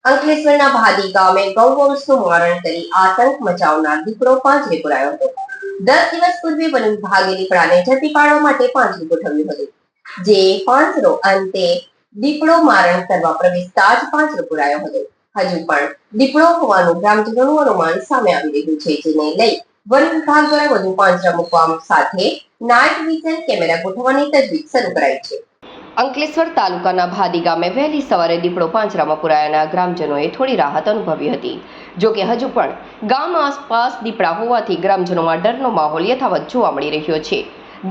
અંકલેશ્વરના ભાદી ગામે ગૌવંશનું મારણ કરી આતંક મચાવનાર દીપડો પાંજરે પુરાયો હતો। 10 દિવસ પૂર્વે વન વિભાગે દીપડાને ઝડપી પાડવા માટે પાંજરું ગોઠવ્યું હતું, જે પાંજરો અંતે દીપડો મારણ કરવા પ્રવેશતા જ પાંજરો પુરાયો હતો। હજુ પણ દીપડો હોવાનું ગ્રામજનોનું અનુમાન સામે આવી રહ્યું છે, જેને લઈ વન વિભાગ દ્વારા વધુ પાંજરા મૂકવા સાથે નાઇટ વિઝન કેમેરા ગોઠવવાની તજવીજ શરૂ કરાઈ છે। અંકલેશ્વર તાલુકાના ભાદી ગામે વહેલી સવારે દીપડો પાંજરામાં પુરાયાના ગ્રામજનોએ થોડી રાહત અનુભવી હતી। જો કે હજુ પણ ગામ આસપાસ દીપડા હોવાથી ગ્રામજનોમાં ડરનો માહોલ યથાવત જોવા મળી રહ્યો છે।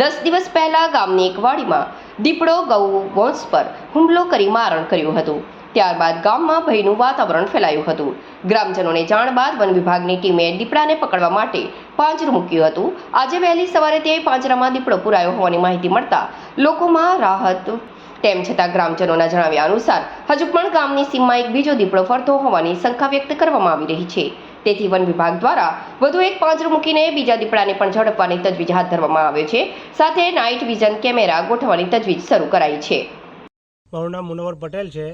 10 દિવસ પહેલા ગામની એક વાડીમાં દીપડો ગૌવંશ પર હુમલો કરી મારણ કર્યું હતું। ત્યારબાદ ગામમાં ભયનું વાતાવરણ ફેલાયું હતું। ગ્રામજનોને જાણ બાદ વન વિભાગની ટીમે દીપડાને પકડવા માટે પાંજરું મૂક્યું હતું। આજે વહેલી સવારે તે પાંજરામાં દીપડો પુરાયો હોવાની માહિતી મળતા લોકોમાં રાહત। તેમ છતાં ગ્રામજનોના જણાવ્યા અનુસાર હજુ પણ ગામની સીમમાં એક બીજો દીપડો ફરતો હોવાની શંકા વ્યક્ત કરવામાં આવી રહી છે। તેથી વન વિભાગ દ્વારા વધુ એક પાંજરું મૂકીને બીજા દીપડાને પણ ઝડપવાની તજવીજ હાથ ધરવામાં આવે છે, સાથે નાઇટ વિઝન કેમેરા ગોઠવવાની તજવીજ શરૂ કરાઈ છે। મારું નામ મુનવર પટેલ છે।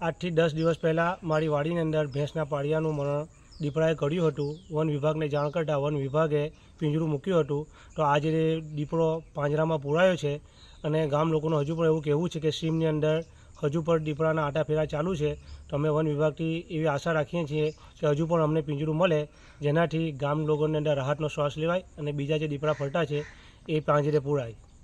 8 થી 10 દિવસ પહેલાં મારી વાડીની અંદર ભેંસના પાળિયાનું મરણ દીપડાએ કર્યું હતું। વન વિભાગને જાણ કરતાં વન વિભાગે પિંજરું મૂક્યું હતું, તો આજે દીપડો પાંજરામાં પુરાયો છે અને ગામ લોકોનું હજુ પણ એવું કહેવું છે કે સીમની અંદર હજુ પણ દીપડાના આટાફેરા ચાલુ છે। તો અમે વન વિભાગથી એવી આશા રાખીએ છીએ કે હજુ પણ અમને પિંજરું મળે, જેનાથી ગામ લોકોની અંદર રાહતનો શ્વાસ લેવાય અને બીજા જે દીપડા ફરતા છે એ પાંજરે પુરાય।